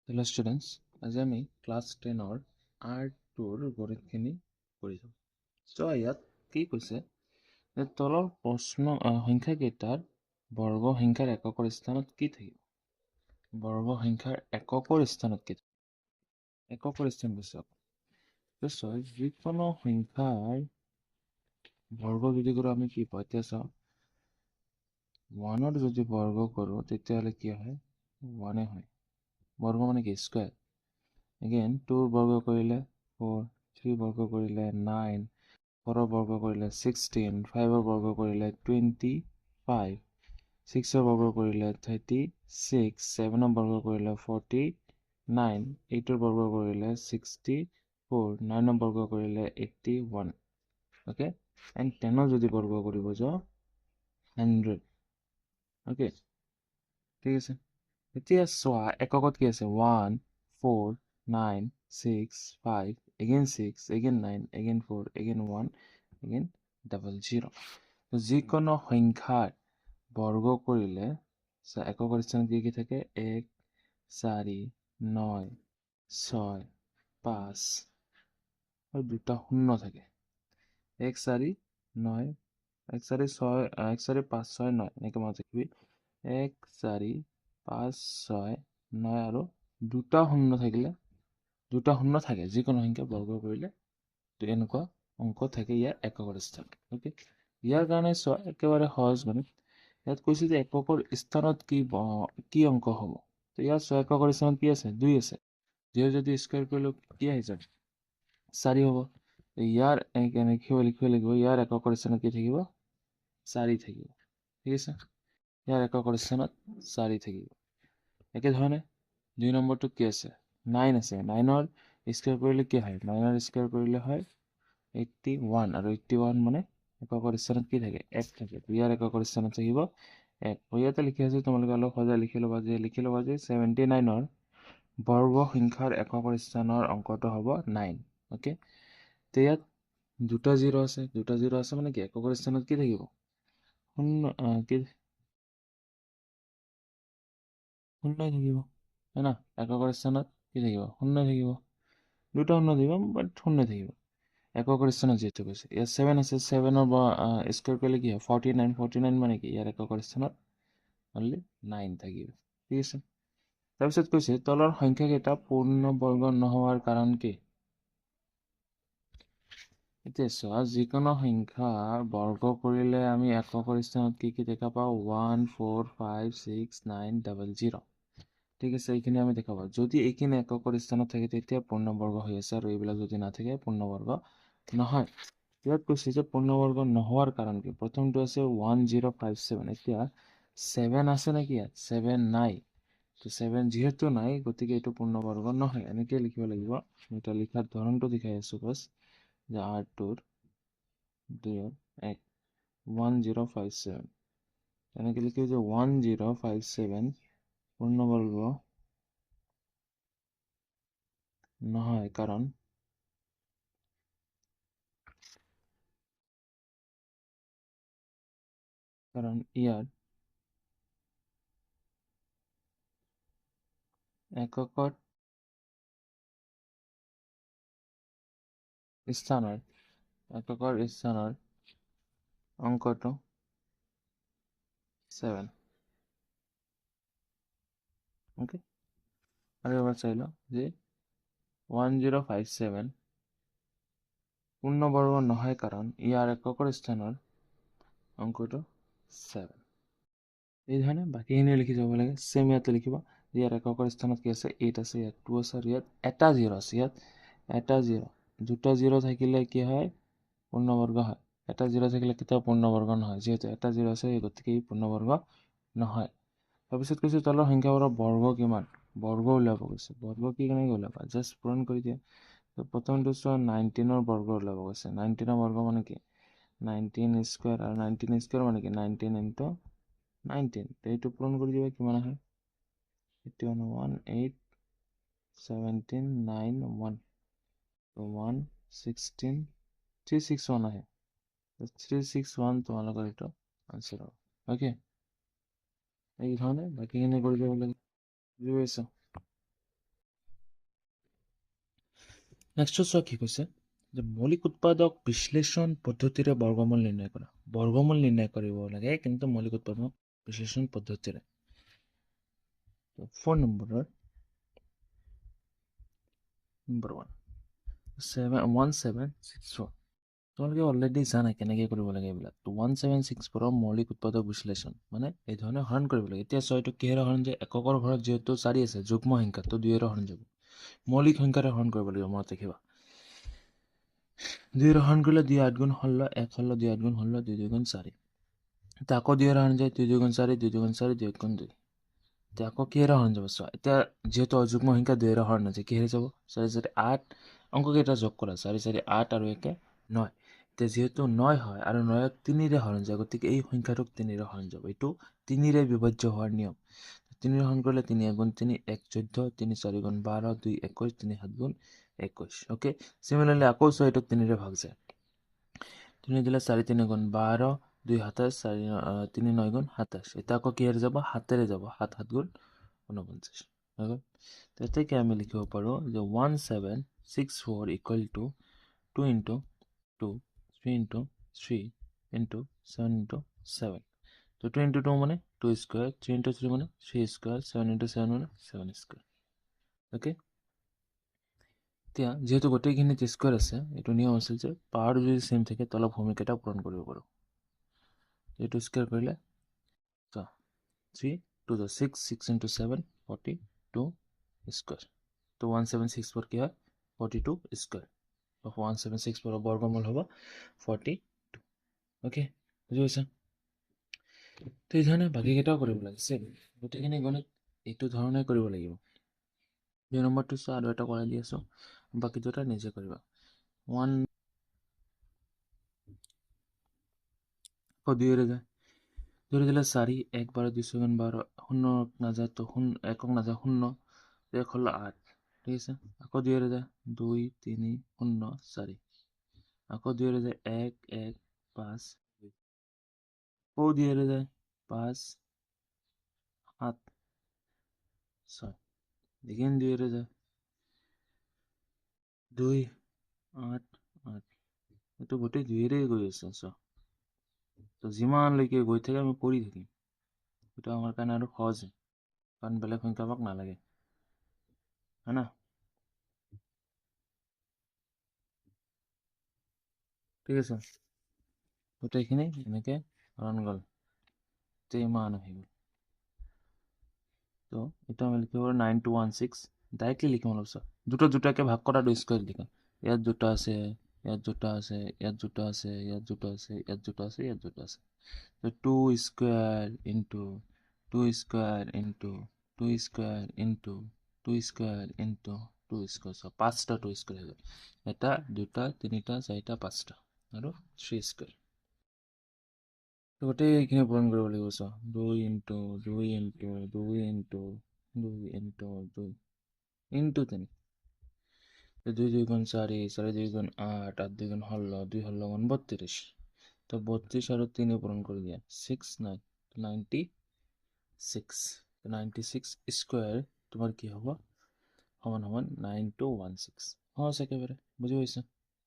Hello students, আজি আমি class 10 R2 গণিতখিনি কৰি যাম। So ইয়াত কি কৈছে যে তলৰ প্ৰশ্ন সংখ্যা কেইটাৰ বৰ্গ সংখ্যাৰ এককৰ স্থানত কি থাকিব? বৰ্গ সংখ্যাৰ এককৰ স্থানত কি থাকিব? এককৰ স্থান কৈছে আকৌ। যিকোনো সংখ্যাৰ বৰ্গ যদি কৰোঁ আমি কি পাওঁ? এতিয়া চাওঁ 1 যদি বৰ্গ কৰোঁ তেতিয়াহ'লে কি হয়? 1 হয়। বৰ্গ মানে কি? স্কুৱেৰ। Again 2 বৰ্গ কৰিলে 4, 3 বৰ্গ কৰিলে 9, 4 বৰ্গ কৰিলে 16, 5 বৰ্গ কৰিলে 25, 6 বৰ্গ কৰিলে 36, 7 বৰ্গ কৰিলে 49, 8 বৰ্গ কৰিলে 64, 9 বৰ্গ কৰিলে 81. Okay, and 10 যদি বৰ্গ কৰিব যাওঁ 100. Okay, ঠিক আছে। এতিয়া চোৱা এককত কি আছে? 1, 4, 9, 6, 5, again 6, again 9, again 4, again 1, again 00. যিকোনো সংখ্যাৰ বৰ্গ কৰিলে এককৰ স্থানত কি কি থাকে? 1, 4, 9, 6, 5 আৰু দুটা শূন্য থাকে। 1, 4, 9, 1, 4, 6, 1, 4, 5, 6, 9 এনেকে মনত ৰাখিবি। 1, 4, 5, 6, 9 আৰু দুটা শূন্য থাকিলে দুটা শূন্য থাকে যিকোনো সংখ্যা বৰ্গ কৰিলে এনেকুৱা অংক থাকে ইয়াৰ এককৰ স্থান। ওকে, ইয়াৰ কাৰণে চোৱা একেবাৰে সহজ গণিত। ইয়াত কৈছে যে এককৰ স্থানত কি অংক হ'ব? তো ইয়াত চোৱা এককৰ স্থানত কি আছে? 2 আছে। 2 যদি স্কুৱেৰ কৰিলেও কি আহি যায়? 4 হ'ব। ইয়াৰ লিখিব লাগিব ইয়াৰ এককৰ স্থানত কি থাকিব? 4 থাকিব। ঠিক আছে, ইয়াৰ এককৰ স্থানত 4 থাকিব। একেধৰণে 2 নম্বৰটোত কি আছে? 9 আছে। 9ৰ স্কুৱেৰ কৰিলে কি হয়? 9ৰ স্কুৱেৰ কৰিলে হয় 81 আৰু 81 মানে এককৰ স্থানত কি থাকে? 1 থাকে। ইয়াৰ এককৰ স্থানত থাকিব 1। ইয়াতে লিখি আছো, তোমালোকে অলপ সজাই লিখি ল'বা যে 79ৰ বৰ্গ সংখ্যাৰ এককৰ স্থানৰ অংকটো হ'ব 9। ওকে, তো ইয়াত দুটা 0 আছে। দুটা 0 আছে মানে কি এককৰ স্থানত কি থাকিব? শূন্যই থাকিব, হয় না? এককৰ স্থানত কি থাকিব? শূন্যই থাকিব। দুটা শূন্য থাকিব, বাট শূন্য থাকিব এককৰ স্থানত যিহেতু কৈছে। ইয়াত 7 আছে। 7ৰ স্কুৱেৰ কৰিলে কি হয়? 49। 49 মানে কি? ইয়াৰ এককৰ স্থানত অনলি 9 থাকিব। ঠিক আছে, তাৰপিছত কৈছে তলৰ সংখ্যাকেইটা পূৰ্ণ বৰ্গ নোহোৱাৰ কাৰণ কি? এতিয়া চোৱা যিকোনো সংখ্যা বৰ্গ কৰিলে আমি এককৰ স্থানত কি কি দেখা পাওঁ? 1, 4, 5, 6, 9, 00. ঠিক আছে, এইখিনি আমি দেখা পাওঁ। যদি এইখিনি এককৰ স্থানত থাকে তেতিয়া পূৰ্ণবৰ্গ হৈ আছে, আৰু এইবিলাক যদি নাথাকে পূৰ্ণবৰ্গ নহয়। ইয়াত কৈছে যে পূৰ্ণবৰ্গ নোহোৱাৰ কাৰণ কি? প্ৰথমটো আছে 1057। এতিয়া 7 আছে নেকি? ইয়াত 7 নাই। তো 7 যিহেতু নাই গতিকে এইটো পূৰ্ণবৰ্গ নহয়। এনেকে লিখিব লাগিব। এটা লিখাৰ ধৰণটো দেখাই আছো বাছ, যে R2ৰ 1057 এনেকে লিখি যে 1057 পূৰ্ণবৰ্গ নহয়, কাৰণ ইয়াৰ এককৰ স্থানৰ অংকটো 7। ওকে, আৰু এবাৰ চাই লওঁ যে 1057 পূৰ্ণবৰ্গ নহয় কাৰণ ইয়াৰ এককৰ স্থানৰ অংকটো 7। এই ধৰণে বাকীখিনি লিখি যাব লাগে। চেম ইয়াতে লিখিবা, ইয়াৰ এককৰ স্থানত কি আছে? 8 আছে, ইয়াত 2 আছে, আৰু ইয়াত এটা 0 আছে। ইয়াত এটা 0, দুটা 0 থাকিলে কি হয়? পূৰ্ণবৰ্গ হয়। এটা 0 থাকিলে কেতিয়াও পূৰ্ণবৰ্গ নহয়। যিহেতু এটা 0 আছে গতিকে ই পূৰ্ণবৰ্গ নহয়। তাৰপিছত কৈছে তলৰ সংখ্যাবোৰৰ বৰ্গ কিমান? বৰ্গ উলিয়াব কৈছে। বৰ্গ কি কেনেকৈ উলিয়াবা? জাষ্ট পূৰণ কৰি দিয়া। প্ৰথমটো চোৱা 19ৰ বৰ্গ উলিয়াব কৈছে। 19ৰ বৰ্গ মানে কি? 19 স্কুৱেৰ, আৰু 19 স্কুৱেৰ মানে কি? 19 ইনটু 19। এইটো পূৰণ কৰি দিবা, কিমান আহে? 81, 8, 17, 9, 1, 116, 361 আহে। 361 তোমালোকৰ এইটো আনসাৰ হ'ব। ওকে, এই ধৰণে বাকীখিনি কৰি দিব লাগে। বুজি পাইছা? নেক্সট চোৱা কি কৈছে যে মৌলিক উৎপাদক বিশ্লেষণ পদ্ধতিৰে বৰ্গমূল নিৰ্ণয় কৰা। বৰ্গমূল নিৰ্ণয় কৰিব লাগে কিন্তু মৌলিক উৎপাদক বিশ্লেষণ পদ্ধতিৰে। 4 নম্বৰৰ নম্বৰ 1764 তোমালোকে অলৰেডি জানা কেনেকৈ কৰিব লাগে এইবিলাক। 1764 মৌলিক উৎপাদক বিশ্লেষণ মানে এই ধৰণে হৰণ কৰিব লাগে। এতিয়া ছয়টো কিহেৰে হৰণ যায়? এককৰ ঘৰত যিহেতু 4 আছে যুগ্ম সংখ্যা তো 2ৰে হৰণ যাব। মৌলিক সংখ্যাৰে হৰণ কৰিব লাগিব, মনত ৰাখিবা। 2ৰে হৰণ কৰিলে 2 8 গুণ 16, 1 16 2 8 গুণ 16, 2 2 গুণ 4। এতিয়া আকৌ 2ৰে হৰণ যায়, 2 2 গুণ 4, 2 2 গুণ 4, 2 1 গুণ 2। এতিয়া আকৌ কিহেৰে হৰণ যাব চোৱা। এতিয়া যিহেতু অযুগ্ম সংখ্যা 2ৰে হৰণ নাযায়, কিহেৰে যাব? 4 4 8 অংককেইটা যোগ কৰা, 4 4 8 আৰু 1 9। এতিয়া যিহেতু 9 হয় আৰু 9ক 3ৰে হৰণ যায়, গতিকে এই সংখ্যাটোক 3ৰে হৰণ যাব। এইটো 3ৰে বিভাজ্য হোৱাৰ নিয়ম। 3ৰে হৰণ কৰিলে 3 1 গুণ 3, 1 14, 3 4 গুণ 12, 2 21, 3 7 গুণ 21। অ'কে, চিমিলাৰলি আকৌ চোৱা এইটোক 3ৰে ভাগ যায়। 3 দিলে 4 3 গুণ 12, 2 27, 3 9 গুণ 27। এতিয়া আকৌ কিহেৰে যাব? 7ৰে যাব, 7 7 গুণ 49। তেতিয়া আমি লিখিব পাৰোঁ যে 1764 equal to 2 into 2, 3 into 3 into 7 into 7। তো 2 ইণ্টু 2 মানে 2 স্কুৱেৰ, 3 ইণ্টু 3 মানে 3 স্কুৱেৰ, 7 ইণ্টু 7 মানে 7 স্কুৱেৰ। অ'কে, এতিয়া যিহেতু গোটেইখিনিত স্কুৱেৰ আছে, এইটো নিয়ম আছিল যে পাৱাৰ যদি চেম থাকে তলৰ ভূমিকেইটা পূৰণ কৰিব পাৰোঁ। এইটো স্কুৱেৰ কৰিলে 3 2 6, 6 ইণ্টু 7 42 স্কুৱেৰ। তো 1764 কি হয়? 42 স্কুৱেৰ। 1764 বৰ্গমূল হ'ব 42। অ'কে, বুজি পাইছা? তো এই ধৰণে বাকীকেইটাও কৰিব লাগিছিল। গোটেইখিনি গণিত এইটো ধৰণে কৰিব লাগিব। 2 নম্বৰটো চোৱা, আৰু এটা কৰাই দি আছোঁ, বাকী দুটা নিজে কৰিবা। 1 2ৰে যায়, 2ৰে দিলে 4, 1 12, 2 4 12, 0 নাযায় তো 1 নাযায় 0, 1 হল 8। ঠিক আছে, আকৌ 2ৰে যায় 2 3 0 4, আকৌ 2ৰে যায় 1 1 5, আকৌ 2ৰে যায় 5 7 6, এগেইন 2ৰে যায় 2 8 8। এইটো গোটেই 2ৰে গৈ আছে চোৱা। তো যিমানলৈকে গৈ থাকে আমি কৰি থাকিম, এইটো আমাৰ কাৰণে আৰু সহজ, কাৰণ বেলেগ সংখ্যা আমাক নালাগে, হয় না? ঠিক আছে, গোটেইখিনি এনেকে হৰণ গ'ল, ইমান আহি গ'ল। তো এটা আমি লিখিব 9216 ডাইৰেক্টলি লিখিম। অলপ চোৱা, দুটাকে ভাগ কৰা 2 স্কুৱেৰ লিখা। ইয়াত দুটা আছে, ইয়াত দুটা আছে, ইয়াত দুটা আছে, ইয়াত দুটা আছে, ইয়াত দুটা আছে, ইয়াত দুটা আছে। তো 2 square into 2 square into 2 square into 2 square into 2 square. চোৱা, 5টা 2 স্কুৱেৰ হৈ গ'ল। 1 2 3 4 5টা আৰু 3 স্কুৱেৰ। গোটেইখিনি পূৰণ কৰিব লাগিব। চোৱা, 2 into 2 into 2 into 2 into 2 into 3, 2 2 গুণ 4, 4 2 গুণ 8, 8 2 গুণ 16, 2 16 গুণ 32। তো 32 আৰু 3 পূৰণ কৰি দিয়া, 6 9 96। 96 স্কুৱেৰ তোমাৰ কি হ'ব? সমান সমান 9216। সহজ একেবাৰে, বুজি পাইছা?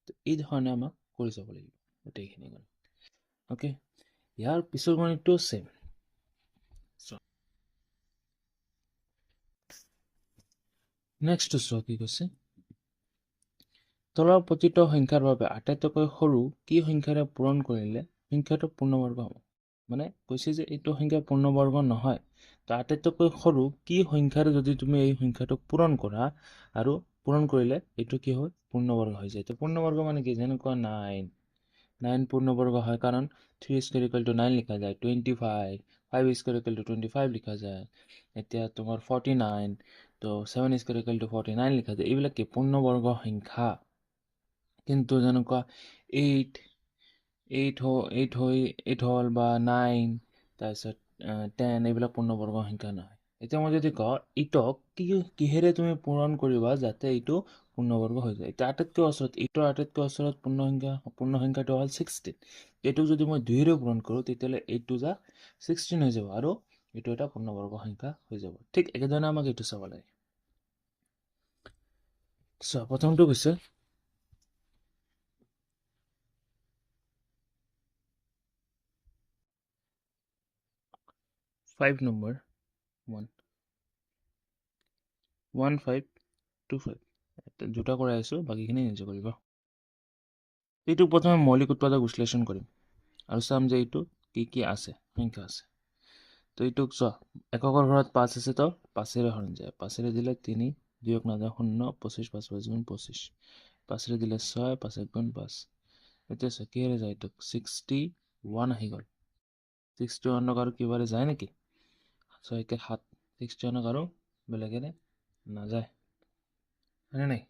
তো এই ধৰণে আমাক কৰি যাব লাগিব গোটেইখিনি গণিত। অ'কে, ইয়াৰ পিছৰ গণিতটো চেম। নেক্সট চোৱা কি কৈছে, তলৰ প্ৰতিটো সংখ্যাৰ বাবে আটাইতকৈ সৰু কি সংখ্যাৰে পূৰণ কৰিলে সংখ্যাটো পূৰ্ণবৰ্গ হ'ব। মানে কৈছে যে এইটো সংখ্যা পূৰ্ণবৰ্গ নহয়, তো আটাইতকৈ সৰু কি সংখ্যাৰে যদি তুমি এই সংখ্যাটোক পূৰণ কৰা আৰু পূৰণ কৰিলে এইটো কি হয়? পূৰ্ণবৰ্গ হৈ যায়। তো পূৰ্ণবৰ্গ মানে কি? যেনেকুৱা 9 পূৰ্ণবৰ্গ হয়, কাৰণ 3 স্কুৱেৰ ইকুৱেল টু 9 লিখা যায়, 25 5 স্কুৱেৰ ইকুৱেল টু 25 লিখা যায়। এতিয়া তোমাৰ 49, তো 7 স্কুৱেৰ ইকুৱেল টু 49 লিখা যায়। এইবিলাক কি? পূৰ্ণবৰ্গ সংখ্যা। কিন্তু যেনেকুৱা 8 হ'ল বা 9 তাৰপিছত 10, এইবিলাক পূৰ্ণবৰ্গ সংখ্যা নহয়। এতিয়া মই যদি কওঁ এইটোক কিহেৰে তুমি পূৰণ কৰিবা যাতে এইটো পূৰ্ণবৰ্গ হৈ যায়। এতিয়া আটাইতকৈ ওচৰত, এইটোৰ আটাইতকৈ ওচৰত পূৰ্ণ সংখ্যাটো হ'ল 16। এইটোক যদি মই 2ৰে পূৰণ কৰোঁ তেতিয়াহ'লে 8 2 যা 16 হৈ যাব আৰু এইটো এটা পূৰ্ণবৰ্গ সংখ্যা হৈ যাব। ঠিক একেধৰণে আমাক এইটো চাব লাগে। চোৱা, প্ৰথমটো কৈছে 5 নম্বৰ 1 1 5 2 5 দুটা কৰি আছোঁ, বাকীখিনি নিজে কৰিব। এইটো প্ৰথমে মৌলিক উৎপাদক বিশ্লেষণ কৰিম আৰু চাম যে এইটো কি কি আছে, সংখ্যা আছে। তো এইটোক চোৱা, এককৰ ঘৰত 5 আছে, তো 5ৰে হৰণ যায়। 5ৰে দিলে 3, 2ক নাযায় 0, 25 5 5 গুণ 25, 5ৰে দিলে 6, 5 1 গুণ 5। এতিয়া চোৱা কিহেৰে যায়, এইটোক 61 আহি গ'ল। 61ক আৰু কিবাৰে যায় নেকি? 6 কে 7, 61ক আৰু বেলেগেৰে নাযায়, হয়নে নাই?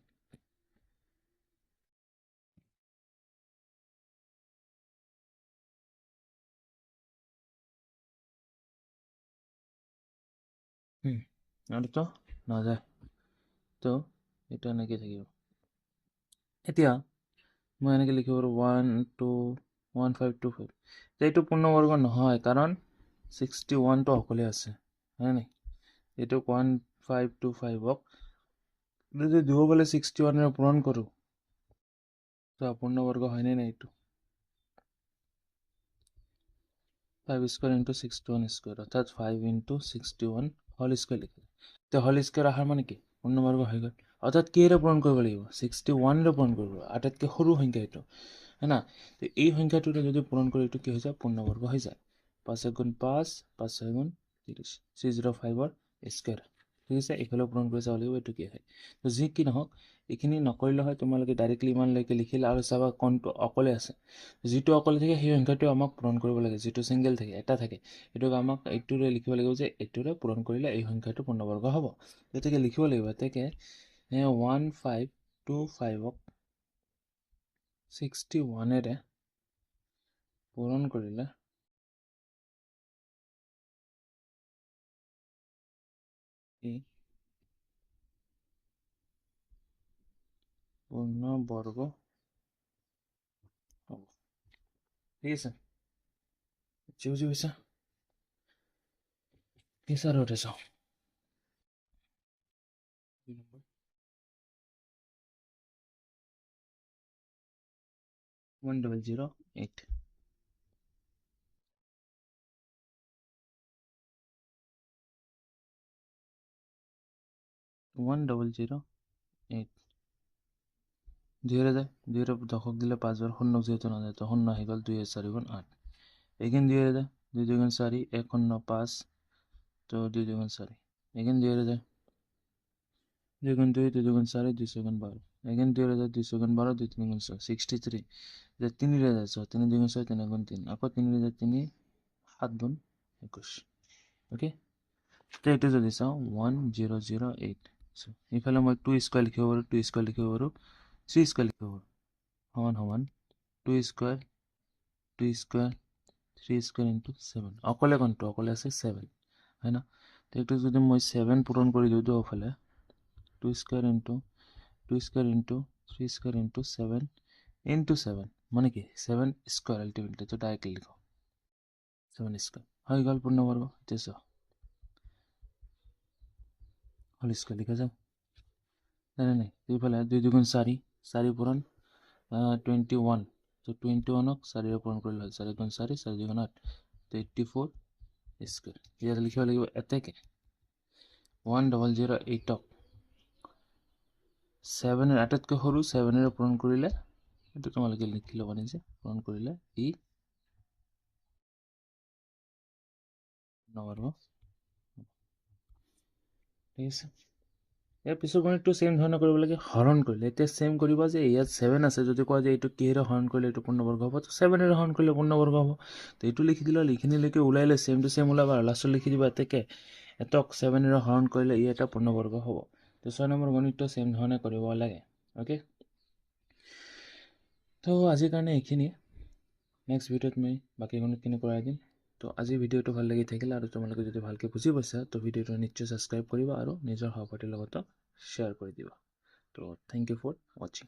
আৰু তো নাযায়, তো এইটো এনেকৈ থাকিব। এতিয়া মই এনেকৈ লিখিব পাৰোঁ 1 2 1 5 2 5। এইটো পূৰ্ণবৰ্গ নহয়, কাৰণ 61টো অকলে আছে, হয় নাই? এইটো 1 5 2 5ক যদি দিব পালে 61ৰে পূৰণ কৰোঁ, তো পূৰ্ণবৰ্গ হয়নে নাই? এইটো 5 স্কোয়াৰ ইন্টু 61 স্কোয়াৰ, অৰ্থাৎ 5 ইন্টু 61 হোল স্কোয়াৰ লিখে। তো হোল স্কোয়াৰ আহাৰ মানে কি? পূৰ্ণবৰ্গ হৈ গ'ল। অৰ্থাৎ কিহেৰে পূৰণ কৰিব লাগিব? 61ৰে পূৰণ কৰিব, আটাইতকৈ সৰু সংখ্যা এইটো, হয় না? তো এই সংখ্যাটোৰে যদি পূৰণ কৰি এইটো কি হৈ যায়? পূৰ্ণবৰ্গ হৈ যায়। 5 1 গুণ 5, 5 6 গুণ 30, 305ৰ স্কোয়াৰ। ঠিক আছে, এইফালে পূৰণ কৰি চাব লাগিব এইটো কি হয়। তো যি কি নহওক, এইখিনি নকৰিলে হয় তোমালোকে ডাইৰেক্টলি ইমানলৈকে লিখিলে আৰু চাবা কোনটো অকলে আছে। যিটো অকলে থাকে সেই সংখ্যাটো আমাক পূৰণ কৰিব লাগে, যিটো ছিংগল থাকে, এটা থাকে, এইটোক আমাক এইটোৰে লিখিব লাগিব যে এইটোৰে পূৰণ কৰিলে এই সংখ্যাটো পূৰ্ণবৰ্গ হ'ব। গতিকে লিখিব লাগিব এতেকে 1 5 2 5ক 61ৰে পূৰণ কৰিলে ই পূৰ্ণবৰ্গ হ'ব। ঠিক আছে, বুজি পাইছা? পিছাৰতে চাওঁ 1008 1008 2ৰে যায়, 2ৰে 10ক দিলে 5 বাৰ, 0ক যিহেতু নাযায় তো 0 আহি গ'ল। 2 4 গুণ 8, এইখিনি 2ৰে যায়, 2 2 গুণ 4, 1 0 5, তো 2 2 গুণ 4, এইখিনি 2ৰে যায়, 2 গুণ 2 2 গুণ 4, 2 6 গুণ 12, এইখিনি 2ৰে যায়, 2 6 গুণ 12, 2 3 গুণ 6, 63, যে 3ৰে যায়, 3 2 গুণ 6, 3 গুণ 3, আকৌ 3ৰে যায় 3, 7 গুণ 21। অ'কে, তো এইটো যদি চাওঁ 1008, এইফালে মই 2 স্কোয়াৰ লিখিব পাৰোঁ, 2 স্কোয়াৰ লিখিব পাৰোঁ, 3 স্কোয়াৰ লিখিব পাৰোঁ, সমান সমান 2 স্কোয়াৰ 2 স্কোয়াৰ 3 স্কোয়াৰ ইন্টু 7, অকলে কোনটো? অকলে আছে 7, হয় না? তো এইটো যদি মই 7 পূৰণ কৰি দিওঁ দুয়োফালে, 2 square into 2 square into 3 square into 7 into 7 মানে কি 7 স্কোয়াৰ, আল্টিমেটলি তো ডাইৰেক্টলি লিখো 7 স্কোয়াৰ হৈ গ'ল পূৰ্ণবৰ্গ। এতিয়া চাওঁ হোল স্কোয়ার লিখা যায়, নাই নাই, এইফালে 2 2 গুণ 4, 4 পূৰণ 21, তো 21ক 4ৰে পূৰণ কৰিলে হ'ল, 4 গুণ 4, 4 2 গুণ 8, তো 84 স্কোয়ার। ইয়াতে লিখিব লাগিব এতেকে 1008ক 7ৰ আটাইতকৈ সৰু 7ৰে পূৰণ কৰিলে, এইটো তোমালোকে লিখি ল'ব নিজে, পূৰণ কৰিলে ই পূৰ্ণবৰ্গ। ঠিক আছে, ইয়াৰ পিছৰ গণিতটো সেম ধৰণে কৰিব লাগে, হৰণ কৰিলে। এতিয়া সেম কৰিবা যে ইয়াত 7 আছে, যদি কোৱা যে এইটো কিহেৰে হৰণ কৰিলে এইটো পূৰ্ণবৰ্গ হ'ব, তো 7ৰে হৰণ কৰিলে পূৰ্ণবৰ্গ হ'ব। তো এইটো লিখি দিলে, এইখিনিলৈকে ওলাই লৈ সেম টু সেম ওলাবা, আৰু লাষ্টত লিখি দিবা এতেকে এটক 7ৰে হৰণ কৰিলে ই এটা পূৰ্ণবৰ্গ হ'ব। তো 6 নম্বৰ গণিতটো সেম ধৰণে কৰিব লাগে। অ'কে, তো আজিৰ কাৰণে এইখিনিয়ে, নেক্সট ভিডিঅ'ত মই বাকী গণিতখিনি কৰাই দিম। তো আজিৰ ভিডিঅ'টো ভাল লাগি থাকিলে আৰু তোমালোকে যদি ভালকৈ বুজি পাইছা, তো ভিডিঅ'টো নিশ্চয় ছাবস্ক্ৰাইব কৰিবা আৰু নিজৰ সহপাঠীৰ লগতো শ্বেয়াৰ কৰি দিবা। তো থেংক ইউ ফৰ ৱাচিং।